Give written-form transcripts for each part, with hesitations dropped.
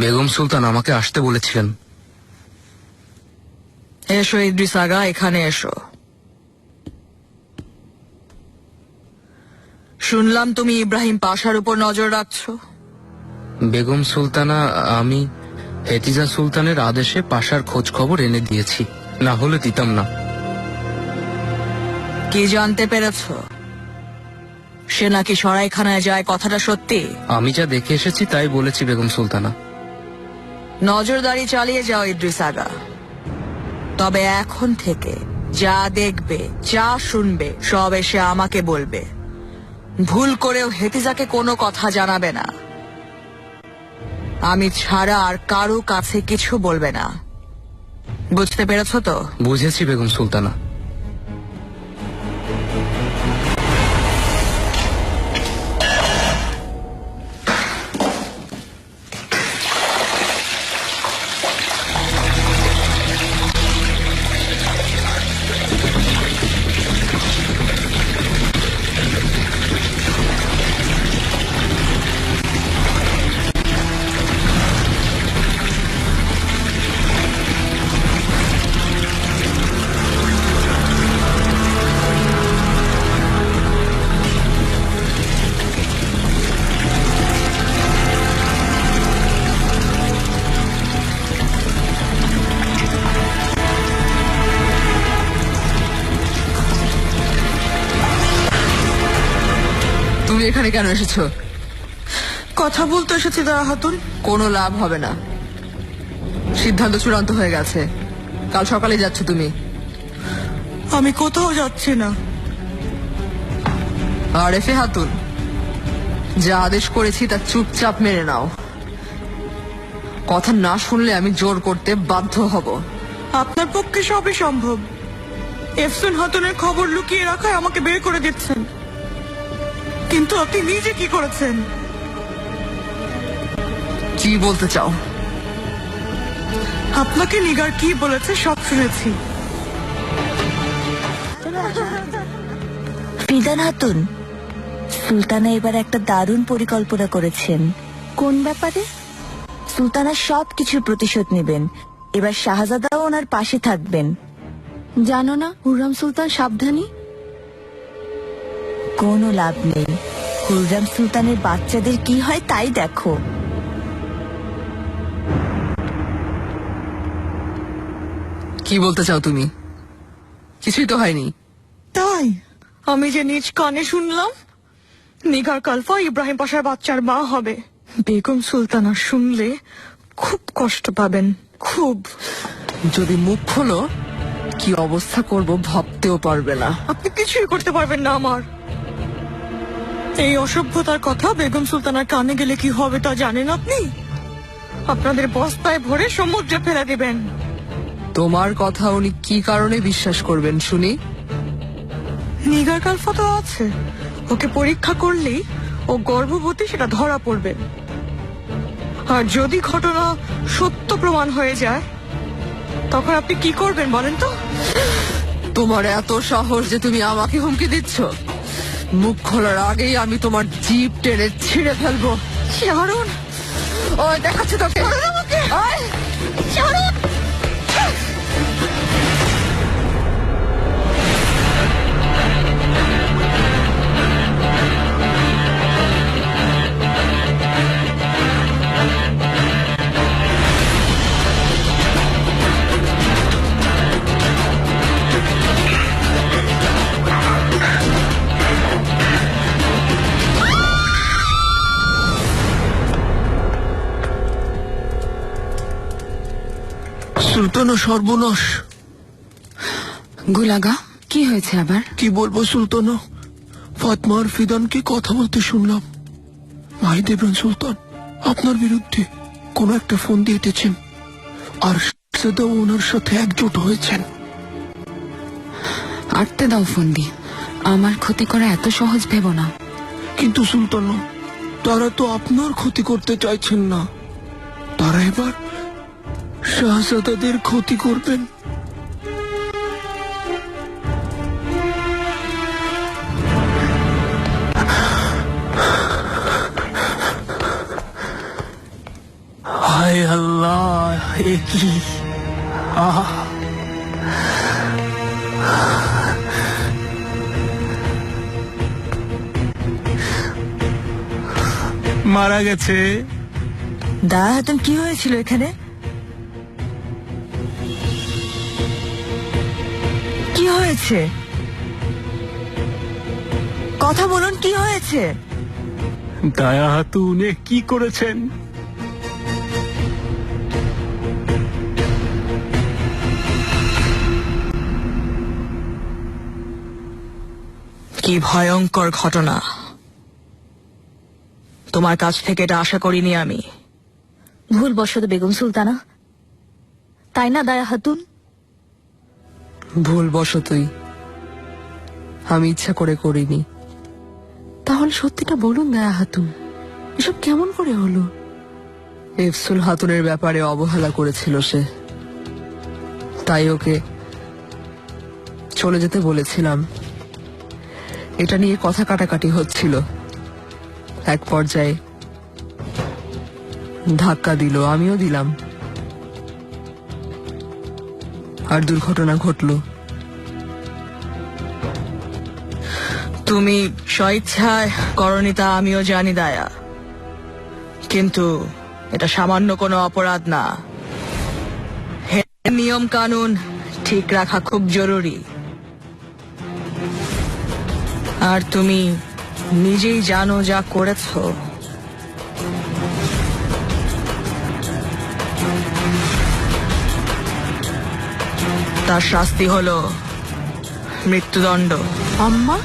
বেগম সুলতান আমাকে আসতে বলেছিলেন। এসো ইদ্রিস আগা, এখানে এসো। শুনলাম তুমি ইব্রাহিম পাশার উপর নজর রাখছো। বেগম সুলতানা, আমি হেতিজা সুলতানের আদেশে পাশার খোঁজ খবর এনে দিয়েছি, না হলে দিতাম না। কি জানতে পেরেছ? সে নাকি সরাইখানায় যায়, কথাটা সত্যি? আমি যা দেখে এসেছি তাই বলেছি বেগম সুলতানা। নজরদারি চালিয়ে যাও ইদ্রিস আগা, তবে এখন থেকে যা দেখবে যা শুনবে সব এসে আমাকে বলবে। ভুল করেও হেতিজাকে কোনো কথা জানাবে না। আমি ছাড়া আর কারো কাছে কিছু বলবে না, বুঝতে পেরেছ তো? বুঝেছি বেগম সুলতানা। তুমি এখানে কেন এসেছো? কথা বলতে এসেছি দারা হাতুন। কোনো লাভ হবে না, সিদ্ধান্ত চূড়ান্ত হয়ে গেছে। কাল সকালে যাচ্ছ তুমি। আমি কোথাও যাচ্ছি না। আরেফে হাতুন, যা আদেশ করেছি তা চুপচাপ মেনে নাও। কথা না শুনলে আমি জোর করতে বাধ্য হব। আপনার পক্ষে সবই সম্ভব। এফসুন হাতুনের খবর লুকিয়ে রাখায় আমাকে বের করে দিচ্ছেন, কিন্তু আপনি নিজে কি করেছেন? কি বলতে চাও? আপনাকে নিগার কি বলেছে সব শুনেছি। ফিদান হাতুন, সুলতানা এবার একটা দারুণ পরিকল্পনা করেছেন। কোন ব্যাপারে? সুলতানা সবকিছুর প্রতিশোধ নেবেন। এবার শাহজাদাও ওনার পাশে থাকবেন। জানো না হুররাম সুলতান সাবধানী। কোনো লাভ নেই, হুররাম সুলতানের বাচ্চাদের কি হয় তাই দেখো। কি বলতে চাও তুমি? কিছুই তো হয়নি। তাই আমি যে নিজ কানে শুনলাম নিগার কালফা ইব্রাহিম পাশার বাচ্চার মা হবে। বেগম সুলতানা শুনলে খুব কষ্ট পাবেন, খুব। যদি মুখ খোলো কি অবস্থা করব ভাবতেও পারবে না। আপনি কিছুই করতে পারবেন না আমার। এই অসভ্যতার কথা বেগম সুলতানার কানে গেলে কি হবে তা জানেন আপনি? আপনাদের বস্তায় ভরে সমুদ্রে ফেলে দিবেন। তোমার কথা উনি কি কারণে বিশ্বাস করবেন শুনি? নিগার কালফা তো আছে, ওকে পরীক্ষা করলেই ও গর্ভবতী সেটা ধরা পড়বে। আর যদি ঘটনা সত্য প্রমাণ হয়ে যায় তখন আপনি কি করবেন বলেন তো? তোমার এত সাহস যে তুমি আমাকে হুমকি দিচ্ছ? মুখ খোলার আগেই আমি তোমার জিভ টেনে ছিঁড়ে ফেলবো। শাহরুন, ওই দেখাচ্ছে তোকে। শাহরুন, সুলতানা সর্বনাশ। গুলাগা, কি হয়েছে আবার? কি বলবো সুলতানা, ফাতমা আর ফিদানকে কথা বলতে শুনলাম। ভাই দেবেন সুলতান আপনার বিরুদ্ধে কোনো একটা ফোন দিয়েছেন, আর শাহজাদা ওনার সাথে একজোট হয়েছেন। আটতে দাও ফোন দিয়ে, আমার ক্ষতি করা এত সহজ ভেবো না। কিন্তু সুলতানা, তারা তো আপনার ক্ষতি করতে চাইছেন না, তারা এবার শাহজাদাদের ক্ষতি করবেন। হায় এ কি আহ মারা গেছে। দায়া হাতুন, কি হয়েছিল এখানে? কি হয়েছে? কথা বলুন, কি হয়েছে? দায়া হাতুন এ কি করেছেন? কি ভয়ঙ্কর ঘটনা! তোমার কাছ থেকে এটা আশা করিনি আমি। ভুলবশত বেগম সুলতানা, তাই না দায়া হাতুন? ভুলবশতই, আমি ইচ্ছা করে করিনি। তাহলে সত্যিটা বলুন দায়া হাতুন, এসব কেমন করে হলো? এফসুল হাতুনের ব্যাপারে অবহেলা করেছিল সে, তাই ওকে চলে যেতে বলেছিলাম। এটা নিয়ে কথা কাটাকাটি হচ্ছিল, এক পর্যায়ে ধাক্কা দিল, আমিও দিলাম, আর দুর্ঘটনা ঘটলো। তুমি স্বইচ্ছায় করনি তা আমিও জানি দায়া, কিন্তু এটা সামান্য কোনো অপরাধ না। নিয়ম কানুন ঠিক রাখা খুব জরুরি, আর তুমি নিজেই জানো যা করেছো। তার শাস্তি হলো মৃত্যুদণ্ড। আম্মা,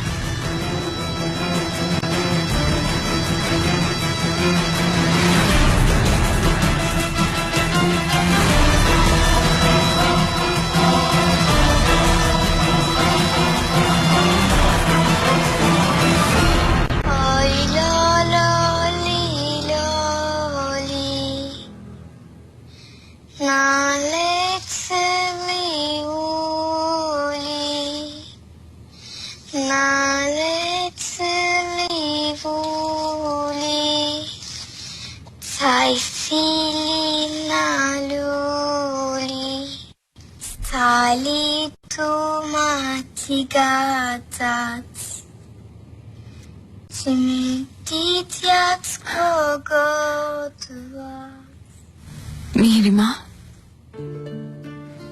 মিহিরিমা,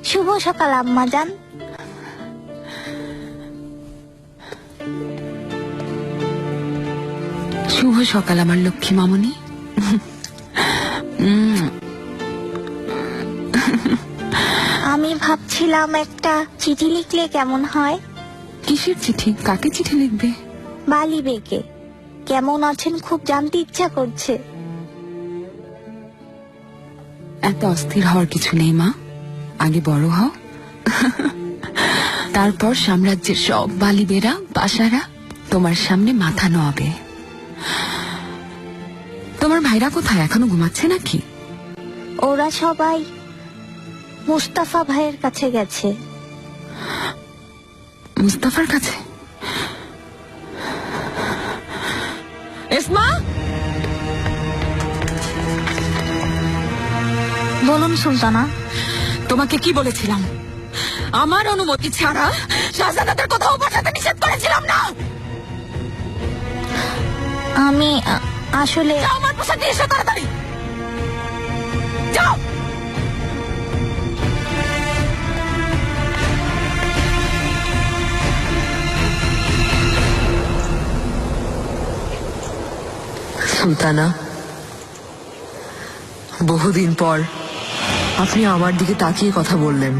শুভ সকাল আম্মা জান। শুভ সকাল আমার লক্ষ্মী মামনি। আমি ভাবছিলাম একটা চিঠি লিখলে কেমন হয়। কিসের চিঠি? কাকে চিঠি লিখবে? বালি বেকে কেমন আছেন খুব জানতে ইচ্ছা করছে। এত অস্থির হওয়ার কিছু নেই মা, আগে বড় হও, তারপর সাম্রাজ্যের সব বালিবেরা বাসারা তোমার সামনে মাথা নোয়াবে। তোমার ভাইরা কোথায়? এখনো ঘুমাচ্ছে নাকি? ওরা সবাই মুস্তাফা ভাইয়ের কাছে গেছে। মুস্তাফার কাছে? এসমা, বলুন সুলতানা। তোমাকে কি বলেছিলাম? আমার অনুমতি ছাড়া শাহজাদাদের কোথাও পাঠাতে নিষেধ করেছিলাম না? আমি আসলে যাও, আমার পোশাক দিয়ে এসো তাড়াতাড়ি, যাও। সুলতানা, বহুদিন পর আপনি আমার দিকে তাকিয়ে কথা বললেন।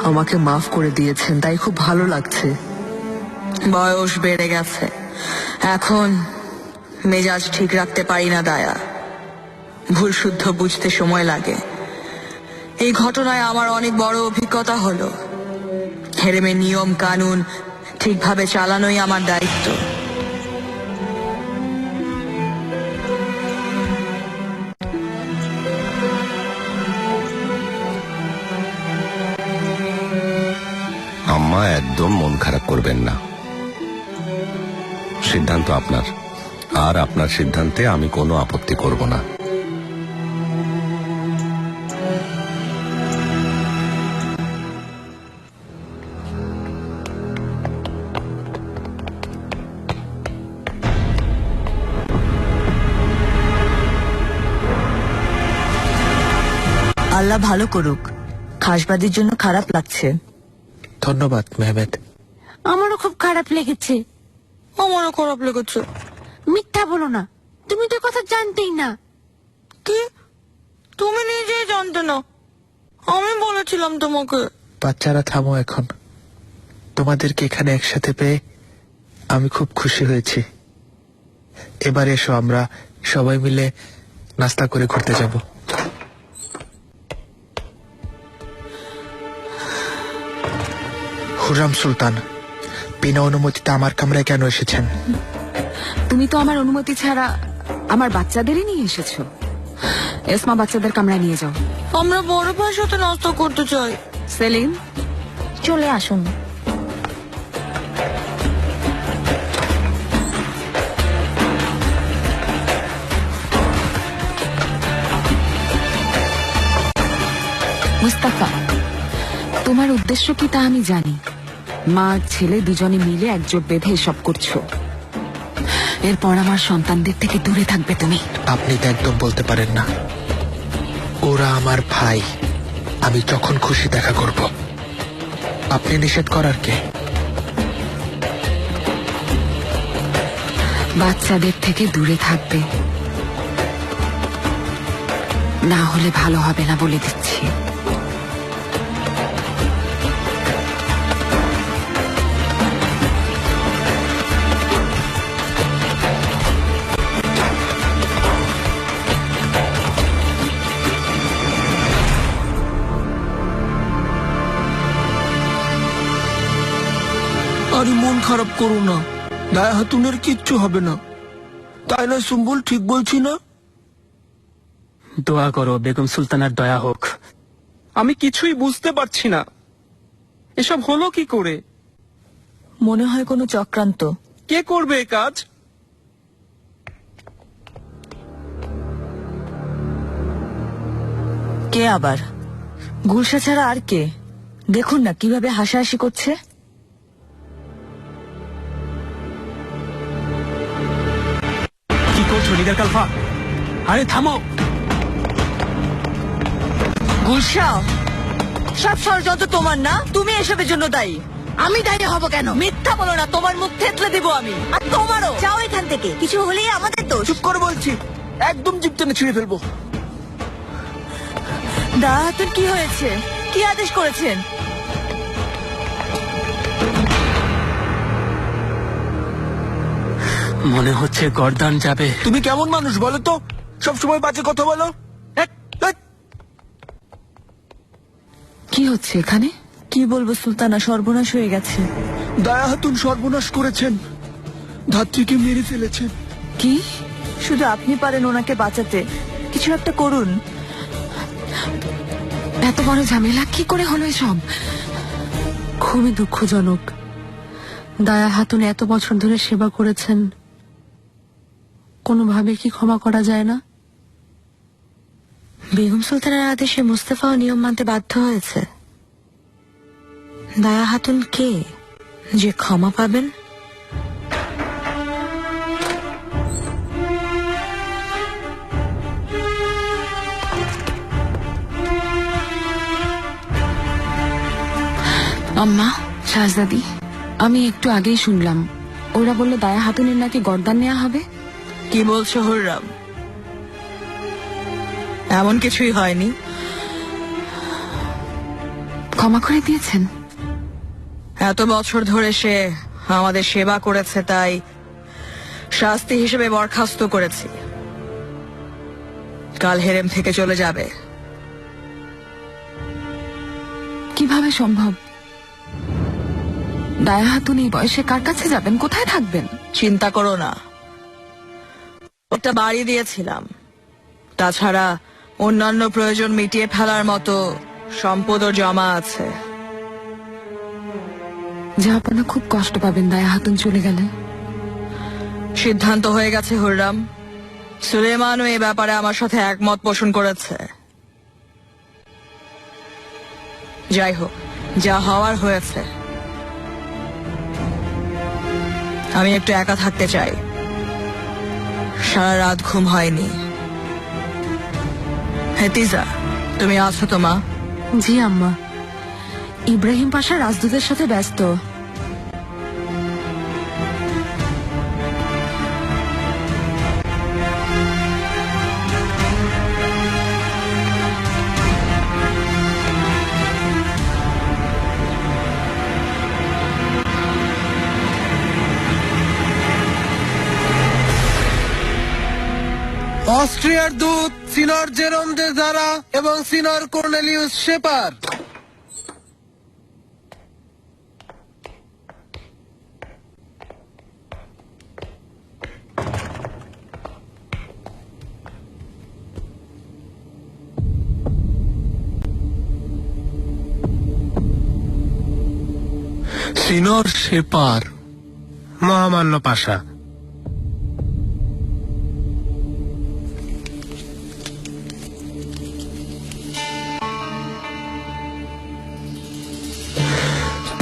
আমাকে মাফ করে দিয়েছেন, তাই খুব ভালো লাগছে। বয়স বেড়ে গেছে, এখন মেজাজ ঠিক রাখতে পারি না দায়া। ভুল শুদ্ধ বুঝতে সময় লাগে। এই ঘটনায় আমার অনেক বড় অভিজ্ঞতা হলো। হেরেমে নিয়ম কানুন ঠিকভাবে চালানোই আমার দায়িত্ব। আম্মা, একদম মন খারাপ করবেন না, সিদ্ধান্ত আপনার, আর আপনার সিদ্ধান্তে আমি কোনো আপত্তি করব না। আল্লাহ ভালো করুক, খাসবাদির জন্য খারাপ লাগছে। ধন্যবাদ মেহমেদ। আমারও খুব খারাপ লেগেছে। আমারও খারাপ লেগেছে। মিথ্যা বলো না, তুমি তো কথা জানতেই না। কি? তুমি নিজেই জানতে না? আমি বলেছিলাম তোমাকে। বাচ্চারা থামো এখন। তোমাদেরকে এখানে একসাথে পেয়ে আমি খুব খুশি হয়েছি। এবার এসো আমরা সবাই মিলে নাস্তা করে ঘুরতে যাব। হুররাম সুলতান বিনা অনুমতিতে আমার কামরায় কেন এসেছেন? তুমি তো আমার অনুমতি ছাড়া আমার বাচ্চাদেরই নিয়ে এসেছো। এসমা, বাচ্চাদের কামরায় নিয়ে যাও। আমরা বড় ভাইয়ের সাথে নাস্তা করতে চাই। সেলিম, চলে আসুন। মুস্তাফা, তোমার উদ্দেশ্য কি তা আমি জানি। মা আর ছেলে দুজনে মিলে একজোট বেঁধে এসব করছো। এরপর আমার সন্তানদের থেকে দূরে থাকবে তুমি। আপনি তো একদম বলতে পারেন না। ওরা আমার ভাই, আমি যখন খুশি দেখা করব। আপনি নিষেধ করার কে? বাচ্চাদের থেকে দূরে থাকবে, না হলে ভালো হবে না বলে দিচ্ছি। আরে মন খারাপ করো না, দায়া হাতুনের কিচ্ছু হবে না, তাই না সুম্বুল? ঠিক বলছি না? দোয়া করো বেগম সুলতানার দয়া হোক। আমি কিছুই বুঝতে পারছি না, এসব হলো কি করে? মনে হয় কোনো চক্রান্ত। কে করবে এ কাজ? কে আবার? গুলশা ছাড়া আর কে? দেখুন না কিভাবে হাসাহাসি করছে। কি করছো নিগার কালফা? আরে থামো। গুলশা, সব ষড়যন্ত্র তোমার না? তুমি এসবের জন্য দায়ী। আমি দায়ী হব কেন? মিথ্যা বলো না, তোমার মুখ থেতলে দিব আমি। আর তোমারও। যাও এখান থেকে, কিছু হলেই আমাদের দোষ। চুপ করে বলছি, একদম জিভ টেনে ছিঁড়ে ফেলবো। দায়া হাতুন, কি হয়েছে? কি আদেশ করেছেন? মনে হচ্ছে গর্দান যাবে। তুমি কেমন মানুষ বলো তো, সব সময় বাজে কথা বলো। কি হচ্ছে এখানে? কি বলবো সুলতানা, সর্বনাশ হয়ে গেছে। দায়া হাতুন সর্বনাশ করেছেন, ধাত্রীকে মেরে ফেলেছেন। কি? শুধু আপনি পারেন ওনাকে বাঁচাতে, কিছু একটা করুন। এত বড় ঝামেলা কি করে হলো এসব? খুবই দুঃখজনক। দায়া হাতুন এত বছর ধরে সেবা করেছেন, কোনোভাবে কি ক্ষমা করা যায় না? বেগম সুলতানের আদেশে মুস্তাফাও নিয়ম মানতে বাধ্য হয়েছে। দায়া হাতুন কে যে ক্ষমা পাবেন? আম্মা, শাহজাদি, আমি একটু আগেই শুনলাম ওরা বললো দায়া হাতুনের নাকি গর্দান নেওয়া হবে। কি বলছো হুররাম? এমন কিছুই হয়নি। ক্ষমা করে দিয়েছেন? এত বছর ধরে সে আমাদের সেবা করেছে, তাই শাস্তি হিসেবে বরখাস্ত করেছি। কাল হেরেম থেকে চলে যাবে। কিভাবে সম্ভব? দায়া হাতুন এই বয়সে কার কাছে যাবেন, কোথায় থাকবেন? চিন্তা করো না, একটা বাড়ি দিয়েছিলাম। তাছাড়া অন্যান্য প্রয়োজন মিটিয়ে ফেলার মতো সম্পদও জমা আছে। জাহাপনা খুব কষ্ট পাবেন দায়া হাতুন চলে গেলে। সিদ্ধান্ত হয়ে গেছে হুররাম। সুলেমানও এ ব্যাপারে আমার সাথে একমত পোষণ করেছে। যাই হোক, যা হওয়ার হয়েছে। আমি একটু একা থাকতে চাই। সারা রাত ঘুম হয়নি। হেতিজা, তুমি আছো তো মা? জি আম্মা, ইব্রাহিম পাশা রাজদূতের সাথে ব্যস্ত। অস্ট্রিয়ার দূত সিনর জেরোম দে জারা এবং সিনর কর্নেলিয়াস শেপার। সিনর শেপার, মহামান্য পাশা।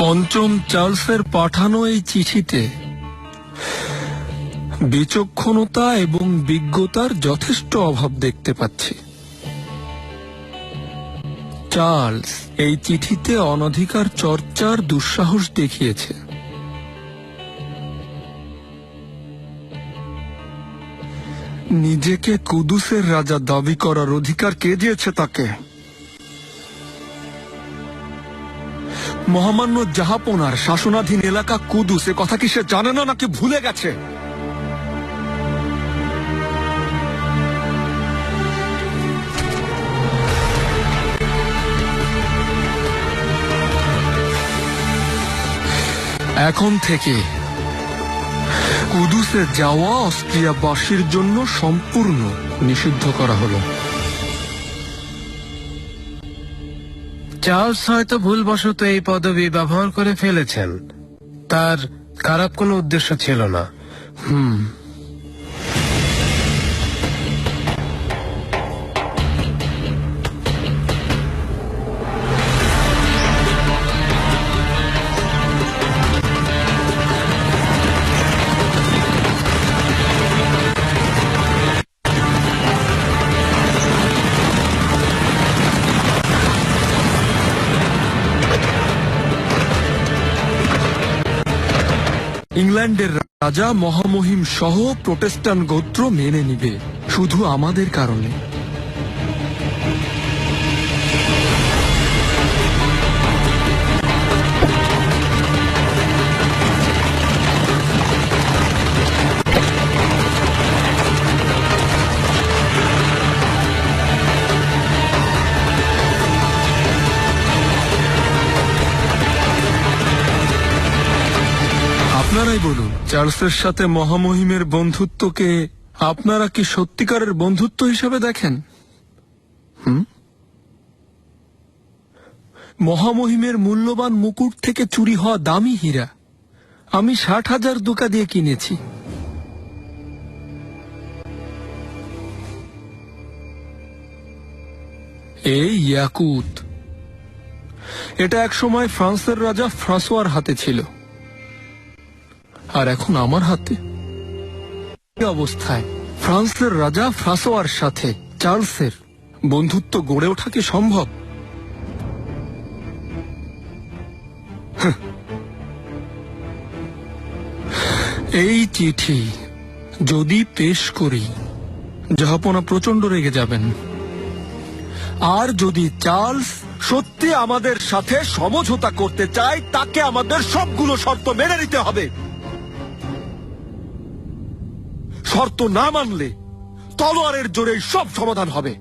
পঞ্চম চার্লসের পাঠানো এই চিঠিতে বিচক্ষণতা এবং বিজ্ঞতার যথেষ্ট অভাব দেখতে পাচ্ছি। চার্লস এই চিঠিতে অনধিকার চর্চার দুঃসাহস দেখিয়েছে। নিজেকে কুদুসের রাজা দাবি করার অধিকার কে দিয়েছে তাকে? মহামান্য জাহাপনার শাসনাধীন এলাকা কুদুস, এ কথা কি সে জানে না নাকি ভুলে গেছে? এখন থেকে কুদুসে যাওয়া অস্ট্রিয়াবাসীর জন্য সম্পূর্ণ নিষিদ্ধ করা হলো। চার্লস হয়তো ভুলবশত এই পদবি ব্যবহার করে ফেলেছেন, তার খারাপ কোনো উদ্দেশ্য ছিল না। ইংল্যান্ডের রাজা মহামহিম সহ প্রোটেস্টান্ট গোত্র মেনে নিবে, শুধু আমাদের কারণে। আপনারাই বলুন, চার্লসের সাথে মহামহিমের বন্ধুত্বকে আপনারা কি সত্যিকারের বন্ধুত্ব হিসেবে দেখেন? মহামহিমের মূল্যবান মুকুট থেকে চুরি হওয়া দামি হীরা আমি 60,000 দুকা দিয়ে কিনেছি। এই ইয়াকুত, এটা একসময় ফ্রান্সের রাজা ফ্রাঁসোয়ার হাতে ছিল, আর এখন আমার হাতে। এই অবস্থায় ফ্রান্সের রাজা ফ্রাঁসোয়ার সাথে চার্লসের বন্ধুত্ব গড়ে ওঠা কি সম্ভব? এই চিঠি যদি পেশ করি, জাহাপনা প্রচন্ড রেগে যাবেন। আর যদি চার্লস সত্যি আমাদের সাথে সমঝোতা করতে চায়, তাকে আমাদের সবগুলো শর্ত মেনে নিতে হবে। শর্ত না মানলে তলোয়ারের জোরে সব সমাধান হবে।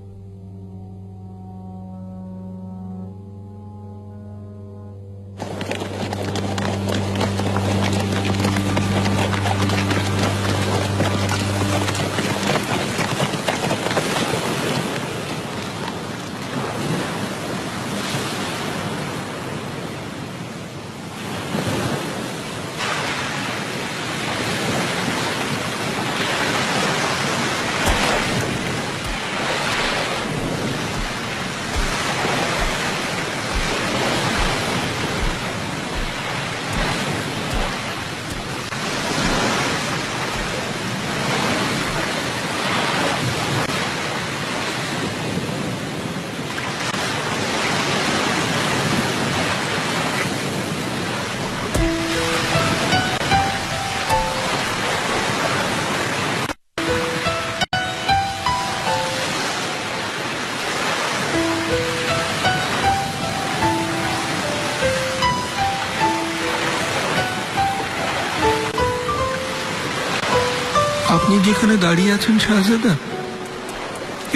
আপনি যেখানে দাঁড়িয়ে আছেন শাহজাদা,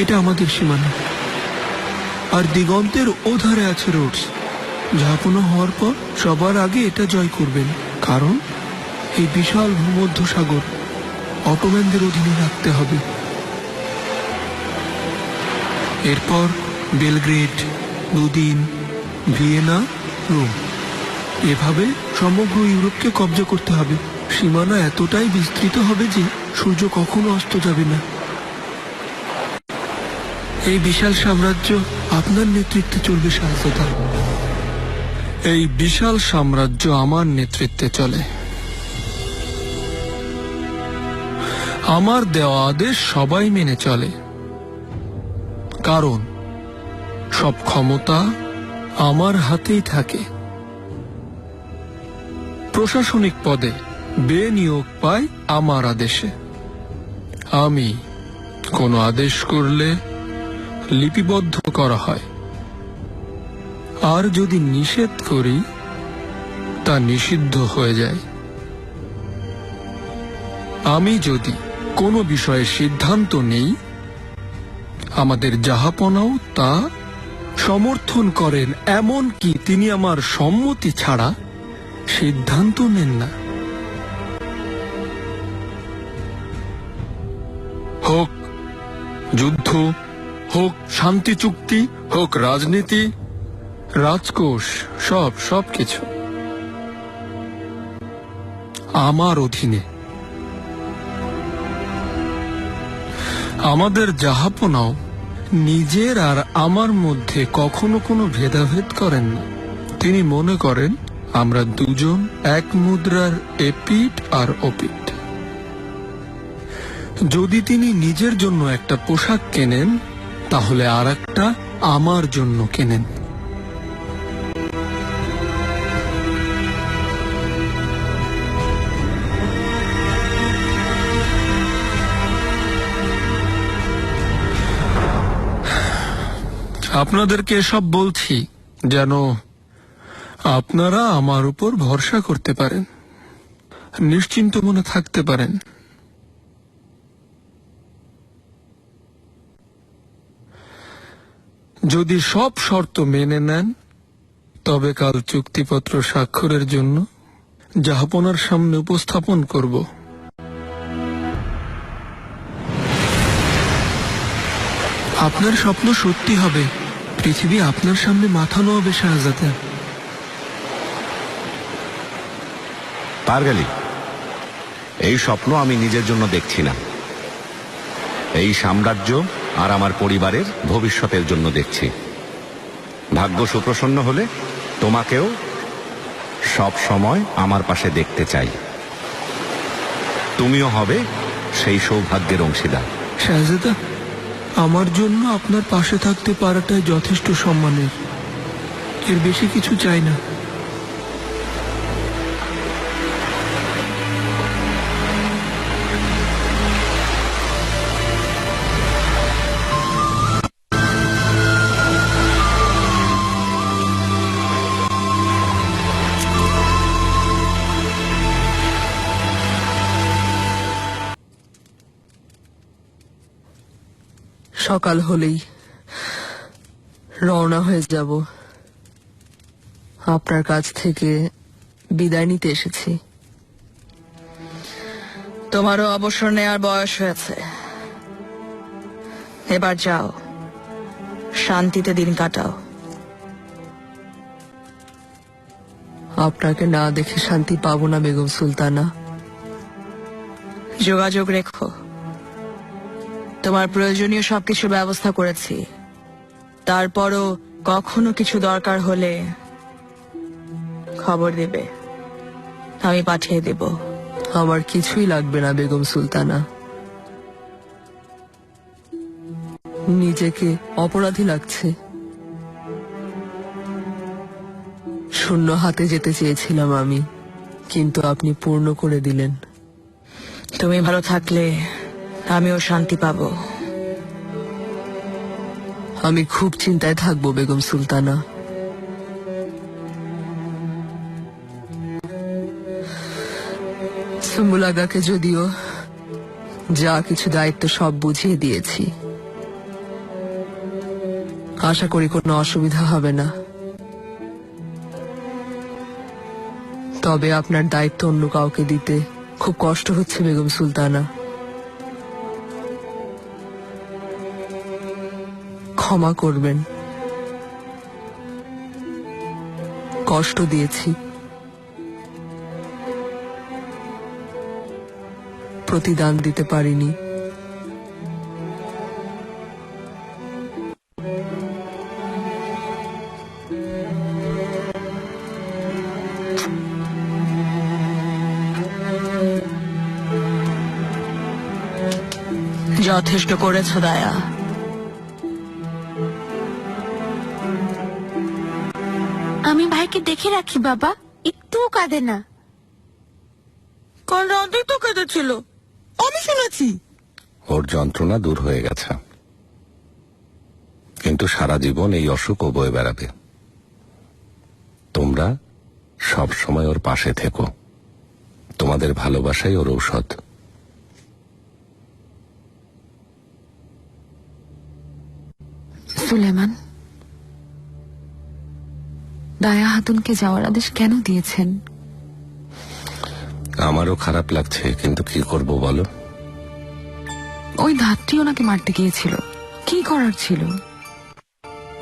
এটা আমাদের সীমানা। আর দিগন্তের ওধারে আছে রোডস। জাহাপনা হওয়ার পর সবার আগে এটা জয় করবেন, কারণ এই বিশাল ভূমধ্য সাগর অটোম্যানদের অধীনে রাখতে হবে। এরপর বেলগ্রেড, লুদিন, ভিয়েনা, রোম, এভাবে সমগ্র ইউরোপকে কব্জা করতে হবে। সীমানা এতটাই বিস্তৃত হবে যে সূর্য কখনো অস্ত যাবে না। এই বিশাল সাম্রাজ্য আপনার নেতৃত্বে চলবে শাহজাদা। এই বিশাল সাম্রাজ্য আমার নেতৃত্বে চলে। আমার দেওয়া আদেশ সবাই মেনে চলে, কারণ সব ক্ষমতা আমার হাতেই থাকে। প্রশাসনিক পদে বেনিয়োগ পায় আমার আদেশে। আমি কোনো আদেশ করলে লিপিবদ্ধ করা হয়, আর যদি নিষেধ করি তা নিষিদ্ধ হয়ে যায়। আমি যদি কোনো বিষয়ে সিদ্ধান্ত নেই, আমাদের জাহাপনাও তা সমর্থন করেন, এমন কি তিনি আমার সম্মতি ছাড়া সিদ্ধান্ত নেন না। হোক যুদ্ধ, হোক শান্তি চুক্তি, হোক রাজনীতি, রাজকোষ, সব কিছু আমার অধীনে। আমাদের জাহাপনাও নিজের আর আমার মধ্যে কখনো কোনো ভেদাভেদ করেন না। তিনি মনে করেন আমরা দুজন এক মুদ্রার এপিঠ আর ওপিঠ। যদি তিনি নিজের জন্য একটা পোশাক কেনেন, তাহলে আর একটা আমার জন্য কেনেন। আপনাদেরকে এসব বলছি যেন আপনারা আমার উপর ভরসা করতে পারেন, নিশ্চিন্ত মনে থাকতে পারেন। যদি সব শর্ত মেনে নেন, তবে কাল চুক্তিপত্র স্বাক্ষরের জন্য জাহাপনার সামনে উপস্থাপন করব। আপনার স্বপ্ন সত্যি হবে, পৃথিবী আপনার সামনে মাথা নোয়াবে শাহজাদা। পারগালি, এই স্বপ্ন আমি নিজের জন্য দেখছি না, এই সাম্রাজ্য আর আমার পরিবারের ভবিষ্যতের জন্য দেখছি। ভাগ্য সুপ্রসন্ন হলে তোমাকেও সব সময় আমার পাশে দেখতে চাই। তুমিও হবে সেই সৌভাগ্যের অংশীদার। শাহজাদা, আমার জন্য আপনার পাশে থাকতে পারাটাই যথেষ্ট সম্মানের, এর বেশি কিছু চাই না। সকাল হলেই রওনা হয়ে যাব। আপনার কাছ থেকে বিদায় নিতে এসেছি। তোমারও অবসর নেওয়ার বয়স হয়েছে, এবার যাও, শান্তিতে দিন কাটাও। আপনাকে না দেখে শান্তি পাবো না বেগম সুলতানা। যোগাযোগ রেখো, তোমার প্রয়োজনীয় সবকিছু ব্যবস্থা করেছি। তারপরও কখনো কিছু দরকার হলে খবর দেবে, আমি পাঠিয়ে দেব। আমার কিছুই লাগবে না বেগম সুলতানা। নিজেকে অপরাধী লাগছে। শূন্য হাতে যেতে চেয়েছিলাম আমি, কিন্তু আপনি পূর্ণ করে দিলেন। তুমি ভালো থাকলে আমিও শান্তি পাবো। আমি খুব চিন্তায় থাকবো বেগম সুলতানা। সুম্বুল আগাকে যদিও যা কিছু দায়িত্ব সব বুঝিয়ে দিয়েছি। আশা করি কোনো অসুবিধা হবে না। তবে আপনার দায়িত্ব অন্য কাউকে দিতে খুব কষ্ট হচ্ছে বেগম সুলতানা। ক্ষমা করবেন, কষ্ট দিয়েছি। প্রতিদান দিতে পারিনি। যথেষ্ট করেছ দায়া। আমি ভাইকে দেখে রাখি বাবা, একটুও কাঁদে না। কাল রাতে তো কেঁদেছিল, আমি শুনেছি। ওর যন্ত্রণা দূর হয়ে গেছে, কিন্তু সারা জীবন এই অসুখও বয়ে বেড়াবে। তোমরা সব সময় ওর পাশে থেকো, তোমাদের ভালোবাসাই ওর ঔষধ। সুলেমান, দায়া হাতুনকে যাওয়ার আদেশ কেন দিয়েছেন? আমারও খারাপ লাগছে, কিন্তু কি করব বলো? ওই ধাত্রী ওনাকে মারতে গিয়েছিল, কি করার ছিল?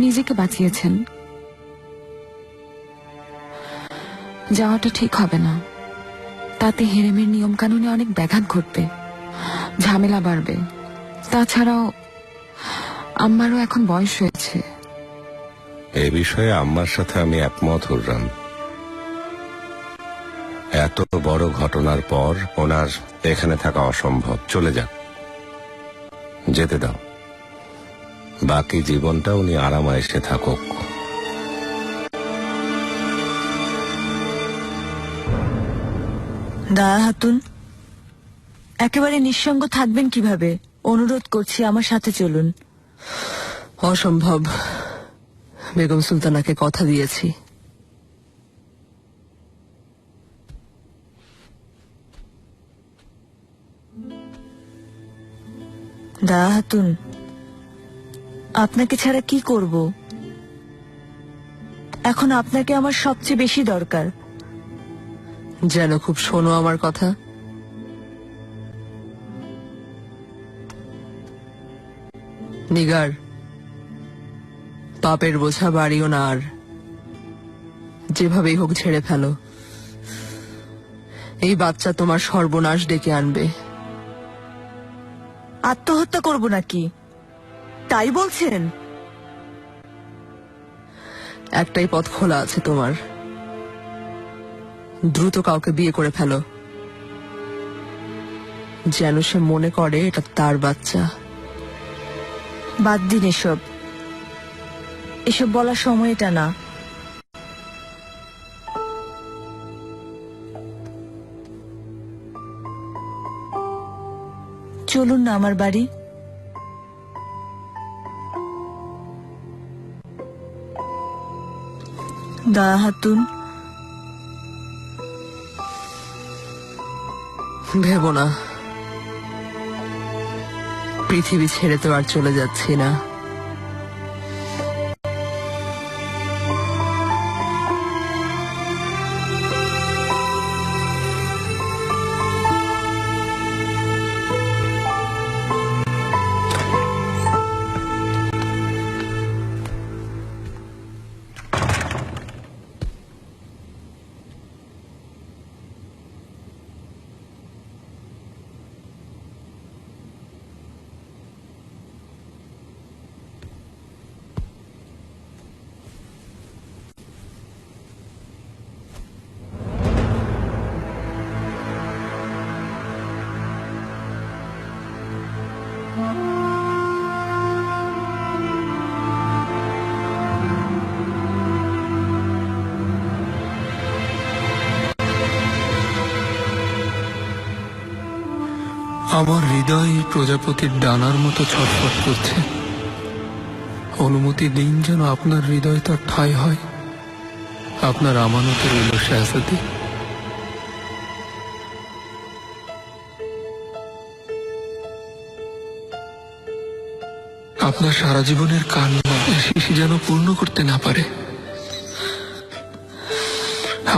নিজেকে বাঁচিয়েছেন। যাওয়াটা ঠিক হবে না, তাতে হেরেমের নিয়ম কানুনে অনেক ব্যাঘাত ঘটবে, ঝামেলা বাড়বে। তাছাড়াও আম্মারও এখন বয়স হয়েছে। এ বিষয়ে আম্মার সাথে আমি একমত হলাম। এত বড় ঘটনার পর ওনার এখানে থাকা অসম্ভব। চলে যাক, যেতে দাও। বাকি জীবনটা উনি আরামায়েশে থাকুক। দায়া হাতুন, একেবারে নিঃসঙ্গ থাকবেন কিভাবে? অনুরোধ করছি, আমার সাথে চলুন। অসম্ভব, বেগম সুলতানাকে কথা দিয়েছি। দায়া হাতুন, আপনাকে ছাড়া কি করব? এখন আপনাকে আমার সবচেয়ে বেশি দরকার। যেন খুব শোনো আমার কথা। নিগার, পাপের বোঝা বাড়িও না আর। যেভাবেই হোক ছেড়ে ফেলো। এই বাচ্চা তোমার সর্বনাশ ডেকে আনবে। আত্মহত্যা করব নাকি তাই বলছেন? একটাই পথ খোলা আছে তোমার, দ্রুত কাউকে বিয়ে করে ফেলো, যেন সে মনে করে এটা তার বাচ্চা। বাদ দিন এসব, এসব বলার সময় এটা না। চলুন না আমার বাড়ি। দায়া হাতুন, ভেবো না, পৃথিবী ছেড়ে তো আর চলে যাচ্ছি না। আমার হৃদয় প্রজাপতির ডানার মতো ছটফট করছে। অনুমতি দিন যেন আপনার হৃদয় তার ঠাঁই হয়। আপনার আমানতে রইল শাহজাদি। আপনার সারা জীবনের কান্না শিশি যেন পূর্ণ করতে না পারে।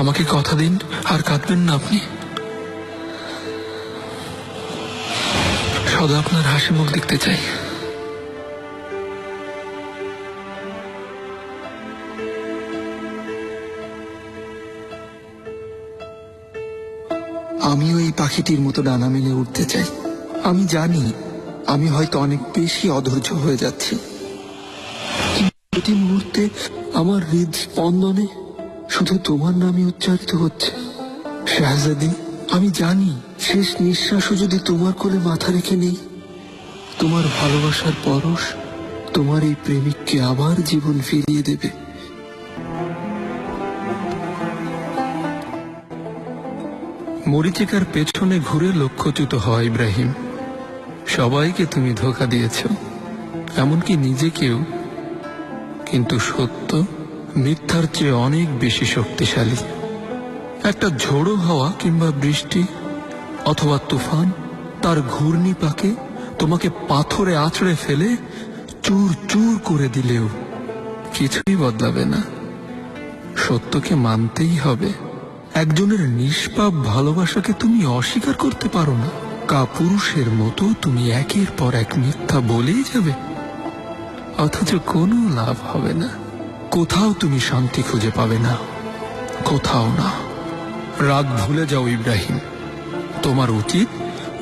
আমাকে কথা দিন আর কাঁদবেন না আপনি। সদা আপনার হাসি মুখ দেখতে চাই। আমিও এই পাখিটির মতো ডানা মেলে উঠতে চাই। আমি জানি আমি হয়তো অনেক বেশি অধৈর্য হয়ে যাচ্ছি, কিন্তু প্রতি মুহূর্তে আমার হৃদস্পন্দনে শুধু তোমার নামই উচ্চারিত হচ্ছে। শাহজাদি, আমি জানি শেষ নিঃশ্বাসও যদি তোমার কোলে মাথা রেখে নেই, তোমার ভালোবাসার পরশ তোমার এই প্রেমিককে আবার জীবন ফিরিয়ে দেবে। মরিচিকার পেছনে ঘুরে লক্ষ্যচ্যুত হয় ইব্রাহিম। সবাইকে তুমি ধোঁকা দিয়েছ, এমনকি নিজেকেও। কিন্তু সত্য মিথ্যার চেয়ে অনেক বেশি শক্তিশালী। একটা ঝোড়ো হাওয়া কিংবা বৃষ্টি অথবা তুফান তার ঘূর্ণি পাকে তোমাকে পাথরে আছড়ে ফেলে চুর চুর করে দিলেও কিছুই বদলাবে না। সত্যকে মানতেই হবে। একজনের নিষ্পাপ ভালোবাসাকে তুমি অস্বীকার করতে পারো না। কাপুরুষের মতো তুমি একের পর এক মিথ্যা বলেই যাবে, অথচ কোনো লাভ হবে না। কোথাও তুমি শান্তি খুঁজে পাবে না, কোথাও না। রাগ ভুলে যাও ইব্রাহিম। তোমার উচিত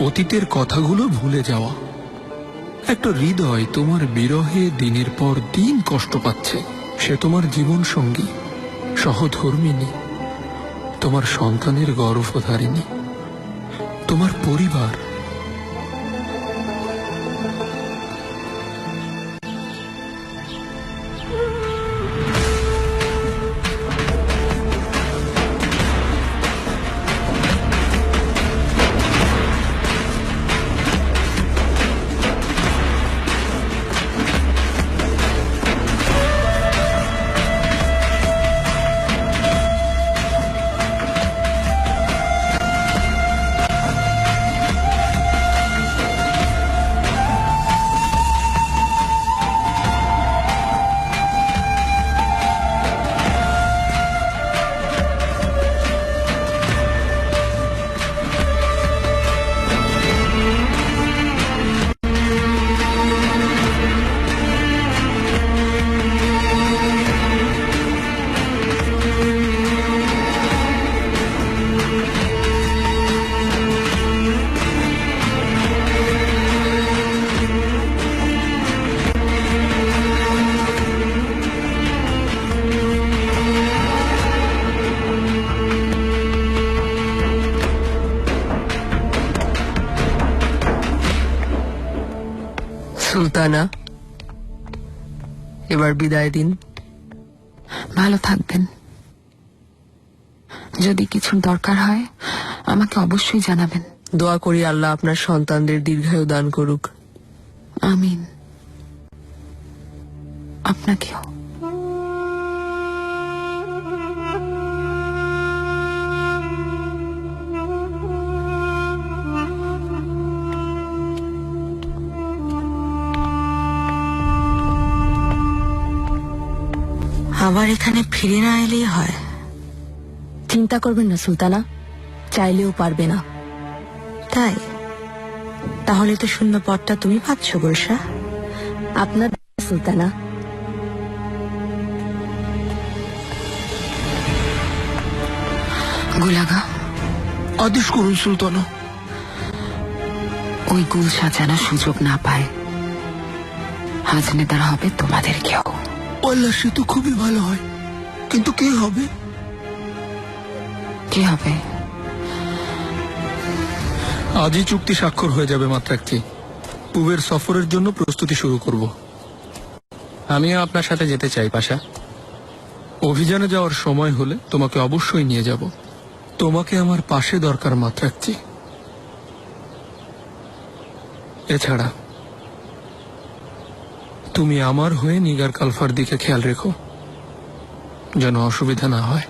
অতীতের কথাগুলো ভুলে যাওয়া। একটা হৃদয় তোমার বিরহে দিনের পর দিন কষ্ট পাচ্ছে। সে তোমার জীবন সঙ্গী, সহধর্মিনী, তোমার সন্তানের গর্ভধারিণী, তোমার পরিবার। সুলতানা, এবার বিদায় দিন। ভালো থাকবেন। যদি কিছুর দরকার হয় আমাকে অবশ্যই জানাবেন। দোয়া করি আল্লাহ আপনার সন্তানদের দীর্ঘায়ু দান করুক। আমিন। আপনাকেও। আবার এখানে ফিরে না এলেই হয়। চিন্তা করবেন না সুলতানা, চাইলেও পারবে না। তাই? তাহলে তো শূন্য পথটা তুমি পাচ্ছ গুলশা। আপনার সুলতানা। গুলাগা, আদেশ করুন সুলতানা। ওই গুল সাজানোর সুযোগ না পায়, হাজনেদার হবে তোমাদেরকেও। আল্লাহ, সে তো খুবই ভালো হয়, কিন্তু কে হবে? কি হবে? আজই চুক্তি স্বাক্ষর হয়ে যাবে মাত্রাকচি। পূবের সফরের জন্য প্রস্তুতি শুরু করব। আমিও আপনার সাথে যেতে চাই পাশা। অভিযানে যাওয়ার সময় হলে তোমাকে অবশ্যই নিয়ে যাব। তোমাকে আমার পাশে দরকার মাত্রাকচি। এছাড়া তুমি আমার হয়ে নিগার কালফার দিকে খেয়াল রেখো, যেন অসুবিধা না হয়।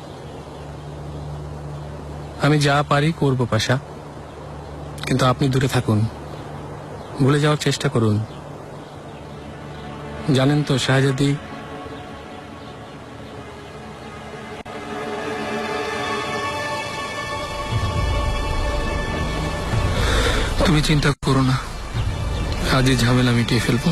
আমি যা পারি করব পাশা, কিন্তু আপনি দূরে থাকুন, ভুলে যাওয়ার চেষ্টা করুন। জানেন তো শাহজাদি, তুমি চিন্তা করো না, আজই ঝামেলা মিটিয়ে ফেলবো।